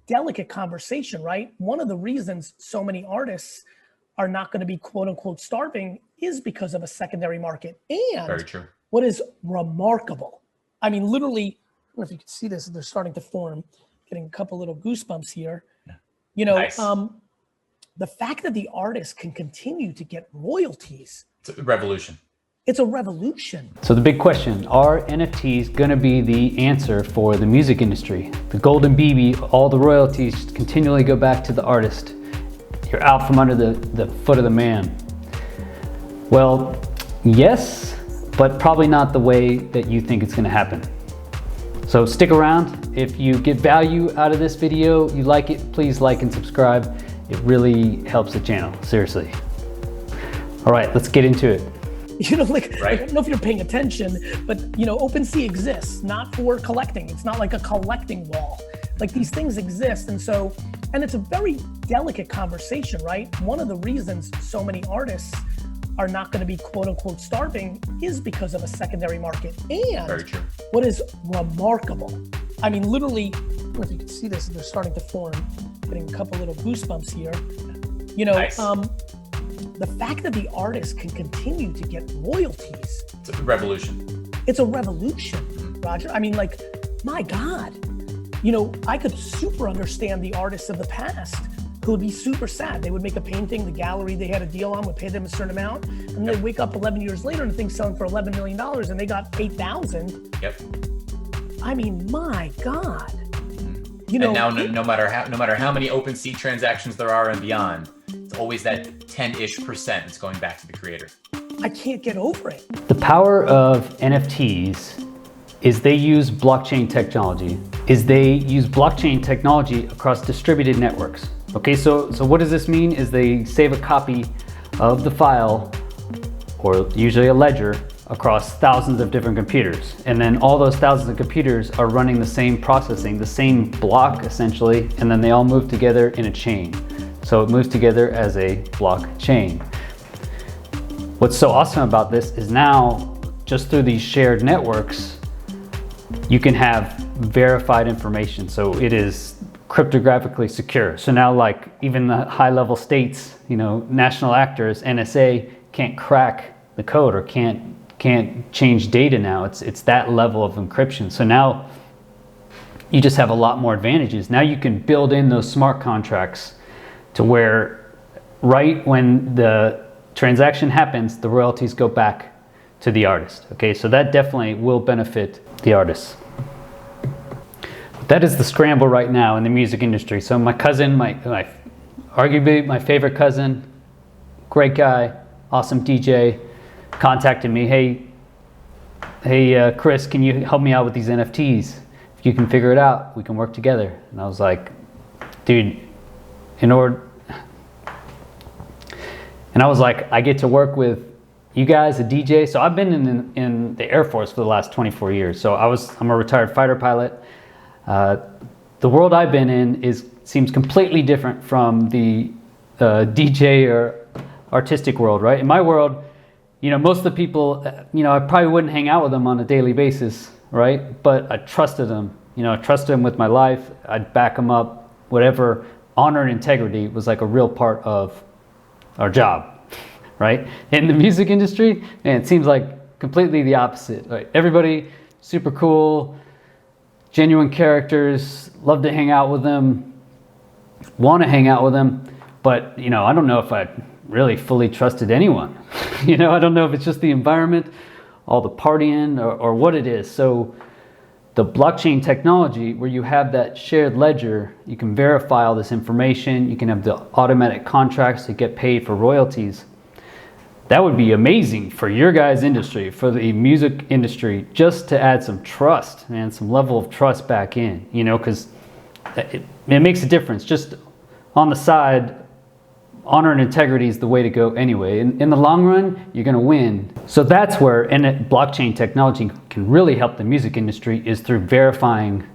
delicate conversation, right? One of the reasons so many artists are not going to be quote unquote starving is because of a secondary market. And very true. What is remarkable, I mean, literally, I don't know if you can see this, they're starting to form, getting a couple little goosebumps here. Yeah. You know, nice. The fact that the artist can continue to get royalties. It's a revolution. It's a revolution. So the big question, are NFTs gonna be the answer for the music industry? The golden BB, all the royalties continually go back to the artist. You're out from under the foot of the man. Well, yes, but probably not the way that you think it's gonna happen. So stick around. If you get value out of this video, you like it, please like and subscribe. It really helps the channel, seriously. All right, let's get into it. You know, like, I don't know if you're paying attention, but you know, OpenSea exists, not for collecting. It's not like a collecting wall. Like these things exist. And so, and it's a very delicate conversation, right? One of the reasons so many artists are not going to be quote unquote starving is because of a secondary market. And very true. What is remarkable, I mean, literally, I don't know if you can see this, they're starting to form, getting a couple little goosebumps here. You know, nice. The fact that the artist can continue to get royalties. It's a revolution. It's a revolution, Roger. I mean, like, my God, you know, I could super understand the artists of the past who would be super sad. They would make a painting, the gallery they had a deal on would pay them a certain amount, and they wake up 11 years later and the thing's selling for $11 million and they got 8,000. Yep. I mean, my God. You know, and now no matter how many OpenSea transactions there are and beyond, it's always that 10-ish% that's going back to the creator. I can't get over it. The power of NFTs is they use blockchain technology. Across distributed networks. Okay, so what does this mean? Is they save a copy of the file, or usually a ledger, across thousands of different computers. And then all those thousands of computers are running the same processing, the same block essentially, and then they all move together in a chain. So it moves together as a blockchain. What's so awesome about this is now, just through these shared networks, you can have verified information. So it is cryptographically secure. So now, like, even the high-level states, you know, national actors, NSA, can't crack the code or can't change data now. It's that level of encryption. So now you just have a lot more advantages. Now you can build in those smart contracts to where right when the transaction happens, the royalties go back to the artist. Okay, so that definitely will benefit the artists. That is the scramble right now in the music industry. So my cousin, arguably my favorite cousin, great guy, awesome DJ, contacted me. Hey, Chris, can you help me out with these NFTs? If you can figure it out, we can work together. And I was like, dude, I get to work with you guys, a DJ. So I've been in the Air Force for the last 24 years. So I'm a retired fighter pilot. The world I've been in seems completely different from the DJ or artistic world, right? In my world, you know, most of the people, you know, I probably wouldn't hang out with them on a daily basis, right? But I trusted them. You know, I trusted them with my life. I'd back them up. Whatever, honor and integrity was like a real part of our job, right? In the music industry, man, it seems like completely the opposite, right? Everybody super cool, genuine characters, love to hang out with them, want to hang out with them, but you know, I don't know if I really fully trusted anyone. You know, I don't know if it's just the environment, all the partying, or what it is. So the blockchain technology, where you have that shared ledger, you can verify all this information, you can have the automatic contracts to get paid for royalties. That would be amazing for your guys' industry, for the music industry, just to add some trust and some level of trust back in, you know, because it makes a difference. Just on the side, honor and integrity is the way to go anyway. In the long run, you're going to win. So that's where blockchain technology can really help the music industry, is through verifying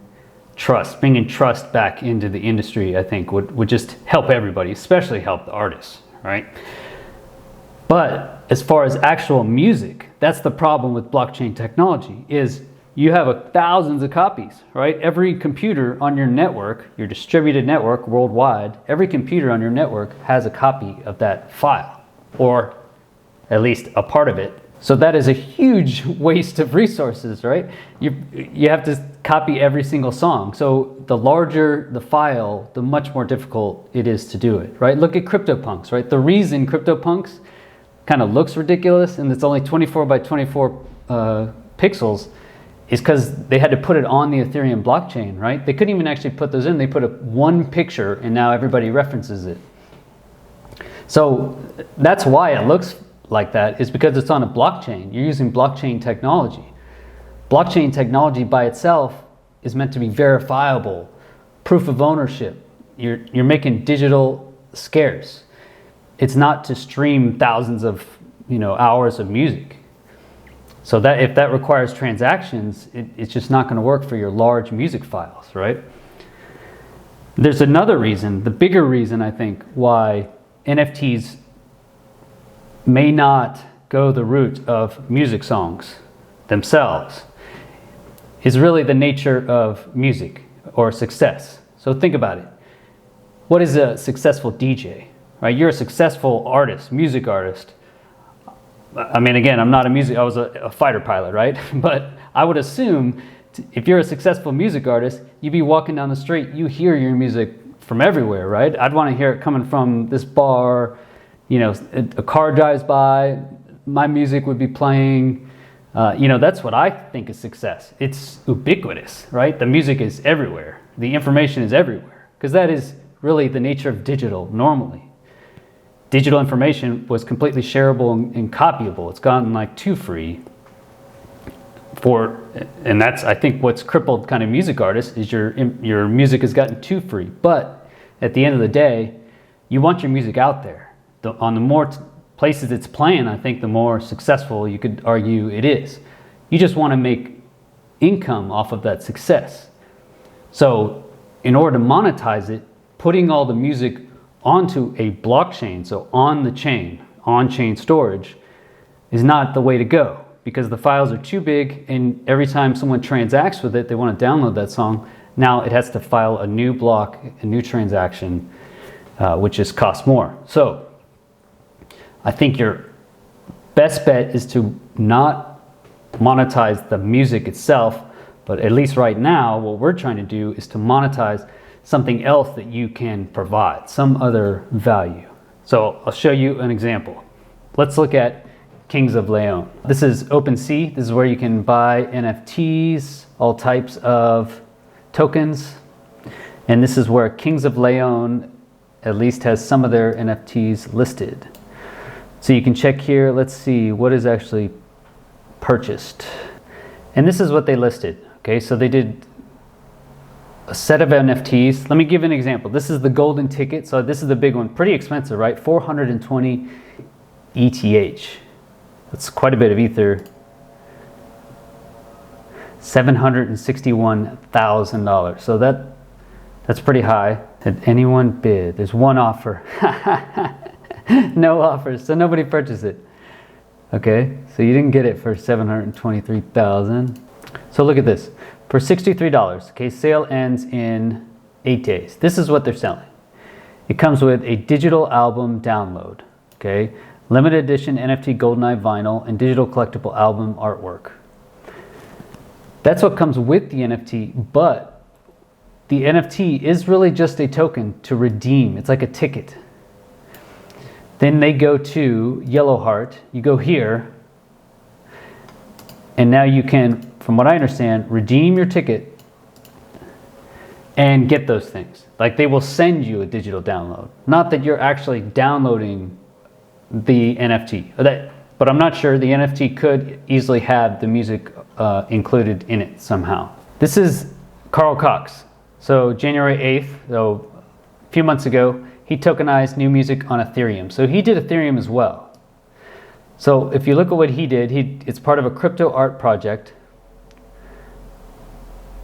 trust, bringing trust back into the industry. I think would just help everybody, especially help the artists, right? But as far as actual music, that's the problem with blockchain technology, is you have thousands of copies, right? Every computer on your network, your distributed network worldwide, every computer on your network has a copy of that file, or at least a part of it. So that is a huge waste of resources, right? You have to copy every single song. So the larger the file, the much more difficult it is to do it, right? Look at CryptoPunks, right? The reason CryptoPunks kind of looks ridiculous and it's only 24 by 24 pixels is because they had to put it on the Ethereum blockchain, right? They couldn't even actually put those in. They put one picture and now everybody references it. So that's why it looks like that, is because it's on a blockchain. You're using blockchain technology. Blockchain technology by itself is meant to be verifiable, proof of ownership. You're making digital scarce. It's not to stream thousands of hours of music. So that if that requires transactions, it's just not going to work for your large music files, right? There's another reason, the bigger reason I think, why NFTs may not go the route of music songs themselves, is really the nature of music or success. So think about it. What is a successful DJ, right? You're a successful artist, music artist. I mean, again, I'm not a music, I was a fighter pilot, right? But I would assume if you're a successful music artist, you'd be walking down the street, you hear your music from everywhere, right? I'd want to hear it coming from this bar, a car drives by, my music would be playing. That's what I think is success. It's ubiquitous, right? The music is everywhere. The information is everywhere. Because that is really the nature of digital normally. Digital information was completely shareable and copyable. It's gotten too free. And that's, I think, what's crippled kind of music artists is your music has gotten too free. But at the end of the day, you want your music out there. On the more places it's playing, I think the more successful you could argue it is. You just want to make income off of that success. So in order to monetize it, putting all the music onto a blockchain, so on the chain, on-chain storage, is not the way to go, because the files are too big, and every time someone transacts with it, they want to download that song, now it has to file a new block, a new transaction, which just costs more. So I think your best bet is to not monetize the music itself, but at least right now, what we're trying to do is to monetize something else that you can provide, some other value. So I'll show you an example. Let's look at Kings of Leon. This is OpenSea. This is where you can buy NFTs, all types of tokens. And this is where Kings of Leon at least has some of their NFTs listed. So you can check here, let's see what is actually purchased. And this is what they listed. Okay, so they did a set of NFTs. Let me give an example. This is the golden ticket. So this is the big one, pretty expensive, right? 420 ETH. That's quite a bit of Ether. $761,000. So that's pretty high. Did anyone bid? There's one offer. No offers, so nobody purchased it. Okay, so you didn't get it for $723,000. So look at this. For $63, okay, sale ends in 8 days. This is what they're selling. It comes with a digital album download, okay, limited edition NFT GoldenEye vinyl, and digital collectible album artwork. That's what comes with the NFT, but the NFT is really just a token to redeem. It's like a ticket. Then they go to Yellowheart, you go here, and now you can, from what I understand, redeem your ticket and get those things. Like they will send you a digital download. Not that you're actually downloading the NFT. But I'm not sure, the NFT could easily have the music included in it somehow. This is Carl Cox. So January 8th, so a few months ago, he tokenized new music on Ethereum. So he did Ethereum as well. So if you look at what he did, it's part of a crypto art project.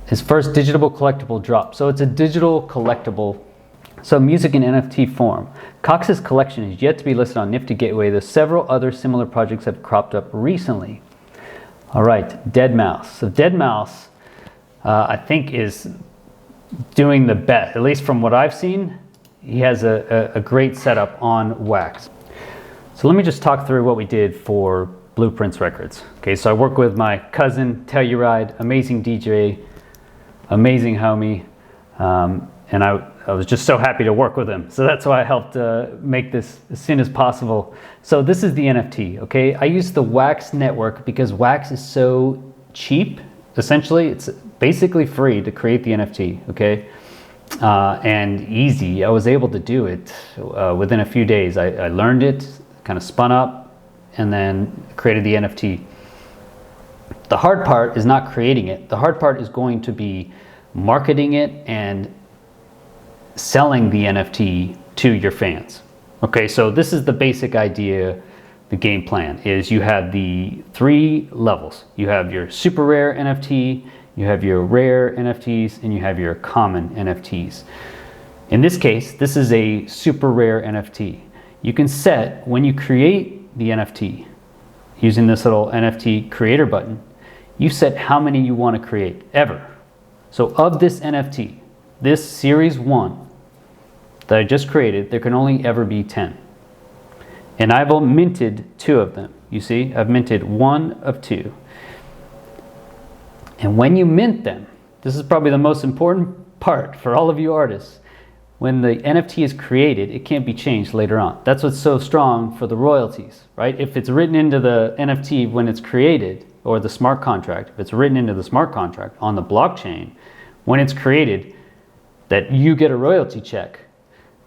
His first digital collectible drop. So it's a digital collectible. So music in NFT form. Cox's collection is yet to be listed on Nifty Gateway, though several other similar projects have cropped up recently. All right, deadmau5. So deadmau5, I think is doing the best, at least from what I've seen. He has a great setup on Wax. So let me just talk through what we did for Blueprints Records. Okay, so I work with my cousin, Teluryde, amazing DJ, amazing homie, and I was just so happy to work with him. So that's why I helped make this as soon as possible. So this is the NFT, okay? I use the Wax network because Wax is so cheap. Essentially, it's basically free to create the NFT, okay? And easy. I was able to do it within a few days. I learned it, kind of spun up, and then created the NFT. The hard part is not creating it. The hard part is going to be marketing it and selling the NFT to your fans. Okay, so this is the basic idea. The game plan is you have the 3 levels. You have your super rare NFT, you have your rare NFTs, and you have your common NFTs. In this case, this is a super rare NFT. You can set, when you create the NFT, using this little NFT creator button, you set how many you want to create, ever. So of this NFT, this series 1 that I just created, there can only ever be 10. And I've minted 2 of them. You see, I've minted 1 of 2. And when you mint them, this is probably the most important part for all of you artists. When the NFT is created, it can't be changed later on. That's what's so strong for the royalties, right? If it's written into the NFT when it's created, or the smart contract, if it's written into the smart contract on the blockchain, when it's created, that you get a royalty check,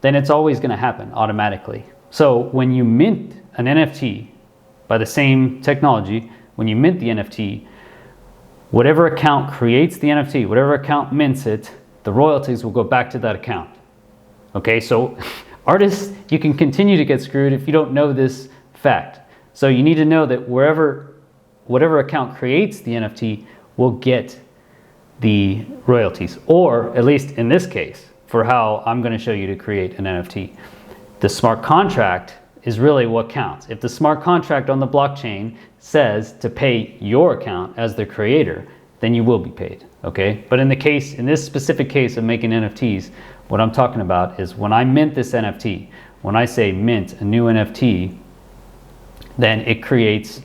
then it's always going to happen automatically. So when you mint an NFT by the same technology, when you mint the NFT, whatever account creates the NFT, whatever account mints it, the royalties will go back to that account. Okay, so artists, you can continue to get screwed if you don't know this fact. So you need to know that whatever account creates the NFT will get the royalties, or at least in this case, for how I'm going to show you to create an NFT. The smart contract is really what counts. If the smart contract on the blockchain says to pay your account as the creator, then you will be paid, okay? But in this specific case of making NFTs, what I'm talking about is when I mint this NFT, when I say mint a new NFT, then it creates,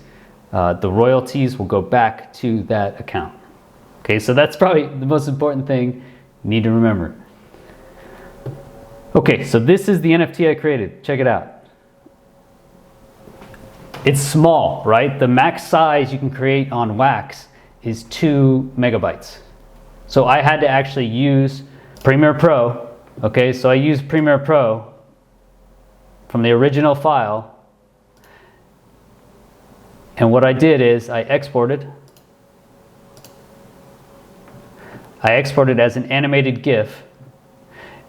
the royalties will go back to that account. Okay, so that's probably the most important thing you need to remember. Okay, so this is the NFT I created. Check it out. It's small, right? The max size you can create on Wax is 2 megabytes. So I had to actually use Premiere Pro. Okay, so I used Premiere Pro from the original file. And what I did is I exported as an animated GIF.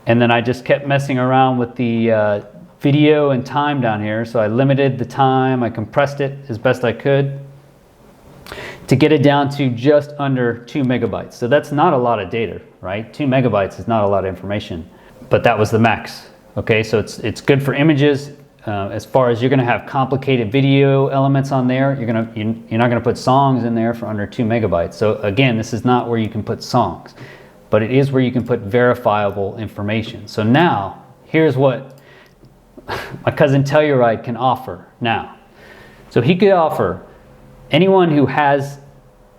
And then I just kept messing around with the video and time down here. So I limited the time, I compressed it as best I could to get it down to just under 2 megabytes. So that's not a lot of data, right? 2 megabytes is not a lot of information, but that was the max. Okay, so it's good for images. As far as you're gonna have complicated video elements on there, you're not gonna put songs in there for under 2 megabytes. So again, this is not where you can put songs, but it is where you can put verifiable information. So now, here's what my cousin Teluryde can offer now. So he could offer anyone who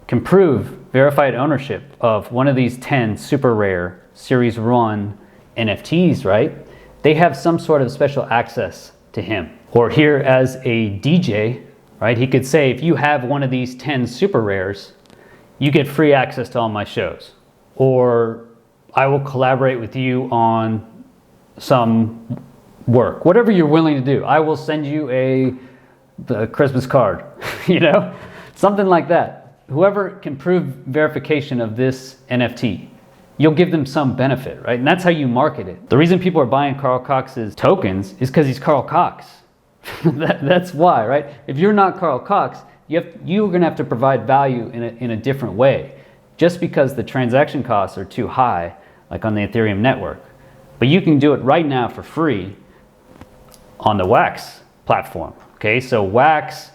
can prove verified ownership of one of these 10 super rare Series 1 NFTs, right? They have some sort of special access to him. Or here as a DJ, right? He could say, if you have one of these 10 super rares, you get free access to all my shows. Or I will collaborate with you on some work, whatever you're willing to do. I will send you the Christmas card, you know, something like that. Whoever can prove verification of this NFT, you'll give them some benefit, right? And that's how you market it. The reason people are buying Carl Cox's tokens is because he's Carl Cox. That's why, right? If you're not Carl Cox, you're gonna have to provide value in a different way, just because the transaction costs are too high, like on the Ethereum network. But you can do it right now for free on the Wax platform. Okay, so Wax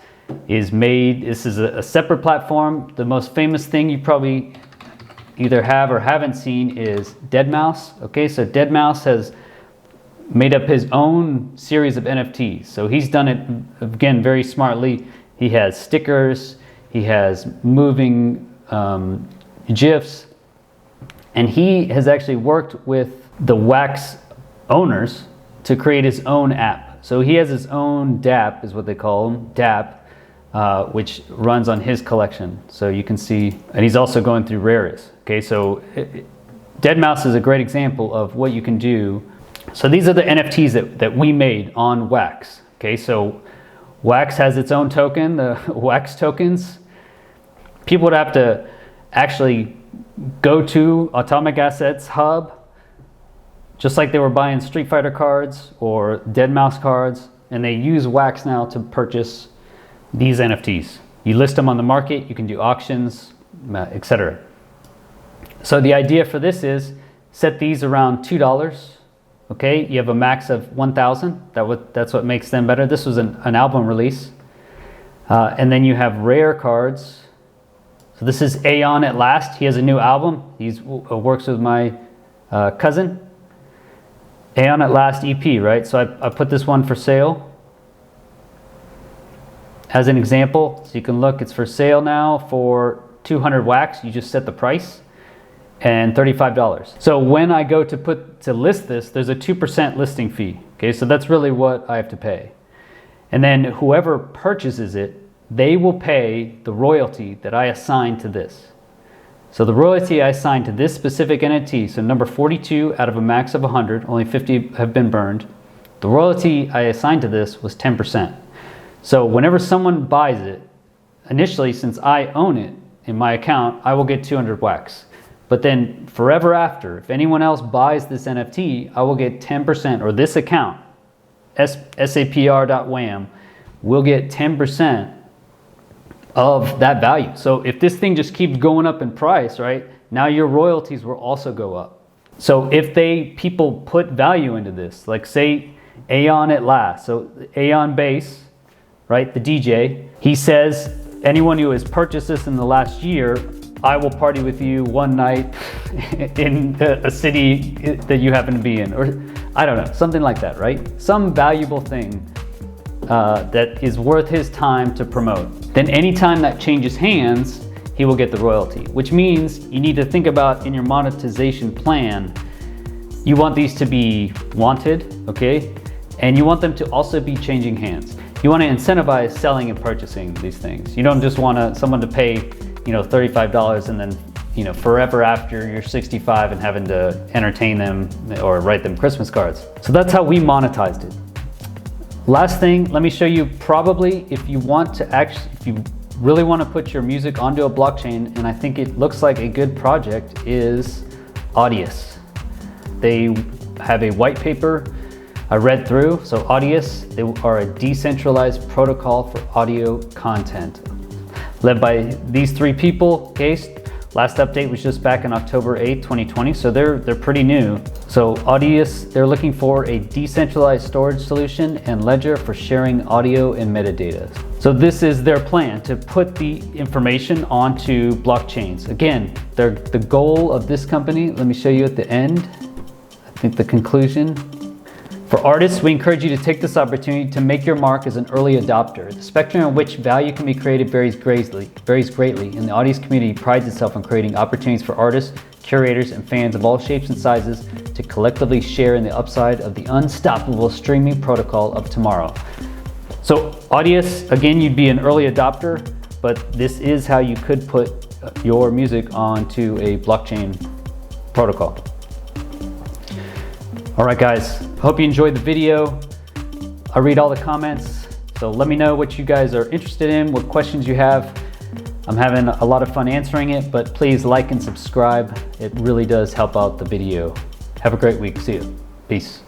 is made, this is a separate platform. The most famous thing you probably either have or haven't seen is deadmau5. Okay, so deadmau5 has made up his own series of NFTs. So he's done it, again, very smartly. He has stickers, he has moving GIFs, and he has actually worked with the Wax owners to create his own app. So he has his own dApp, is what they call him, dApp, which runs on his collection. So you can see, and he's also going through Rares. Okay, so deadmau5 is a great example of what you can do. So these are the NFTs that we made on Wax. Okay, so Wax has its own token, the Wax tokens. People would have to actually go to Atomic Assets Hub, just like they were buying Street Fighter cards or deadmau5 cards, and they use Wax now to purchase these NFTs. You list them on the market, you can do auctions, etc. So the idea for this is set these around $2. Okay, you have a max of 1,000. That's what makes them better. This was an album release. And then you have rare cards. So this is AEON at Last. He has a new album. He works with my cousin. AEON at Last EP, right? So I put this one for sale as an example. So you can look, it's for sale now for 200 wax. You just set the price and $35. So when I go to list this, there's a 2% listing fee. Okay, so that's really what I have to pay. And then whoever purchases it, they will pay the royalty that I assign to this. So the royalty I assign to this specific NFT, so number 42 out of a max of 100, only 50 have been burned. The royalty I assigned to this was 10%. So whenever someone buys it, initially, since I own it in my account, I will get 200 wax. But then forever after, if anyone else buys this NFT, I will get 10%, or this account, sapr.wham, will get 10% of that value. So if this thing just keeps going up in price, right, now your royalties will also go up. So if people put value into this, like say AEON at Last, so AEON Bass, right, the DJ, he says, anyone who has purchased this in the last year, I will party with you one night in a city that you happen to be in, or I don't know, something like that, right? Some valuable thing that is worth his time to promote. Then anytime that changes hands, he will get the royalty, which means you need to think about in your monetization plan, you want these to be wanted, okay? And you want them to also be changing hands. You want to incentivize selling and purchasing these things. You don't just want someone to pay, $35 and then, forever after you're 65 and having to entertain them or write them Christmas cards. So that's how we monetized it. Last thing, let me show you probably if you really want to put your music onto a blockchain, and I think it looks like a good project, is Audius. They have a white paper I read through. So Audius, they are a decentralized protocol for audio content, led by these three people. Okay, last update was just back in October 8th, 2020. So they're pretty new. So Audius, they're looking for a decentralized storage solution and ledger for sharing audio and metadata. So this is their plan, to put the information onto blockchains. Again, the goal of this company, let me show you at the end, I think the conclusion. For artists, we encourage you to take this opportunity to make your mark as an early adopter. The spectrum in which value can be created varies greatly, and the Audius community prides itself on creating opportunities for artists, curators, and fans of all shapes and sizes to collectively share in the upside of the unstoppable streaming protocol of tomorrow. So Audius, again, you'd be an early adopter, but this is how you could put your music onto a blockchain protocol. All right, guys, hope you enjoyed the video. I read all the comments, so let me know what you guys are interested in, what questions you have. I'm having a lot of fun answering it, but please like and subscribe. It really does help out the video. Have a great week. See you. Peace.